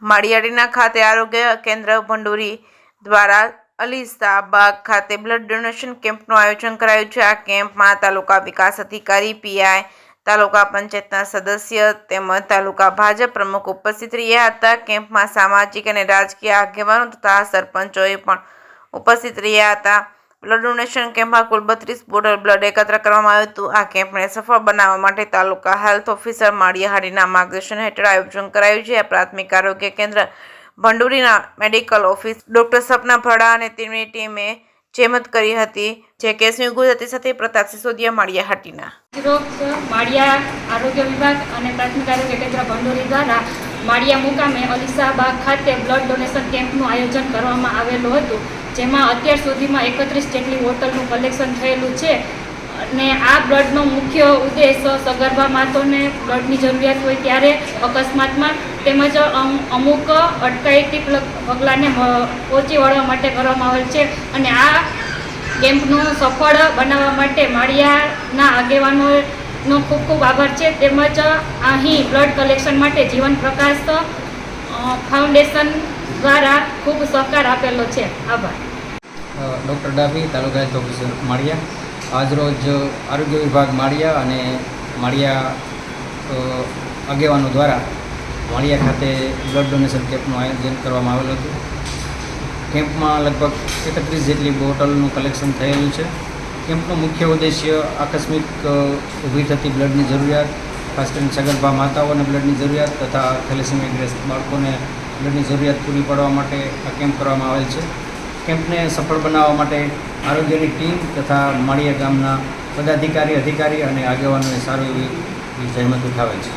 માળિયાડીના ખાતે આરોગ્ય કેન્દ્ર ભંડોરી દ્વારા અલીશાબાગ ખાતે બ્લડ ડોનેશન કેમ્પનું આયોજન કરાયું છે. આ કેમ્પમાં તાલુકા વિકાસ અધિકારી, પીઆઈ, તાલુકા પંચાયતના સદસ્ય તેમજ તાલુકા ભાજપ પ્રમુખ ઉપસ્થિત રહ્યા હતા. કેમ્પમાં સામાજિક અને રાજકીય આગેવાનો તથા સરપંચોએ પણ ઉપસ્થિત રહ્યા હતા. બ્લડ ડોનેશન કેમ્પમાં કુલ 32 બોટલ બ્લડ એકત્ર કરવામાં આવ્યું હતું. આ કેમ્પને સફળ બનાવવા માટે તાલુકા હેલ્થ ઓફિસર માળિયાહાટીના માર્ગદર્શન હેઠળ આયોજન કરાયું છે. પ્રાથમિક આરોગ્ય કેન્દ્ર ભંડોરીના મેડિકલ ઓફિસર ડોક્ટર સપના ભડા અને તેમની ટીમે જહેમત કરી હતી. જે કેસની ગુજરાતી સાથે પ્રતાપ સિસોદિયા, માળિયાહાટીના. માળિયા આરોગ્ય વિભાગ અને પ્રાથમિક આરોગ્ય કેન્દ્ર ભંડોરી દ્વારા માળિયા મુકામે અલીશાબાગ ખાતે બ્લડ ડોનેશન કેમ્પનું આયોજન કરવામાં આવેલું હતું, જેમાં અત્યાર સુધીમાં 31 જેટલી બોટલનું કલેક્શન થયેલું છે. અને આ બ્લડનો મુખ્ય ઉદ્દેશ સગર્ભા માતાઓને બ્લડની જરૂરિયાત હોય ત્યારે અકસ્માતમાં તેમજ અમુક અટકાયતી પગલાંને પહોંચી વળવા માટે કરવામાં આવેલ છે. અને આ કેમ્પનું સફળ બનાવવા માટે માળિયાના આગેવાનોનો ખૂબ ખૂબ આભાર છે. તેમજ અહીં બ્લડ કલેક્શન માટે જીવન પ્રકાશ ફાઉન્ડેશન દ્વારા ખૂબ સહકાર આપેલો છે. આભાર. ડૉક્ટર ડાભી, તાલુકા હેલ્થ ઓફિસર માળિયા. આજરોજ આરોગ્ય વિભાગ માળિયા અને માળિયા આગેવાનો દ્વારા માળિયા ખાતે બ્લડ ડોનેશન કેમ્પનું આયોજન કરવામાં આવેલું હતું. કેમ્પમાં લગભગ 31 જેટલી બોટલનું કલેક્શન થયેલું છે. કેમ્પનો મુખ્ય ઉદ્દેશ્ય આકસ્મિક ઊભી થતી બ્લડની જરૂરિયાત, ખાસ કરીને સગર્ભા માતાઓને બ્લડની જરૂરિયાત તથા થેલેસેમિયાગ્રસ્ત બાળકોને બ્લડની જરૂરિયાત પૂરી પાડવા માટે આ કેમ્પ કરવામાં આવેલ છે. કેમ્પને સફળ બનાવવા માટે આરોગ્યની ટીમ તથા માળિયા ગામના પદાધિકારી, અધિકારી અને આગેવાનોએ સારી એવી જહેમત ઉઠાવેલ છે.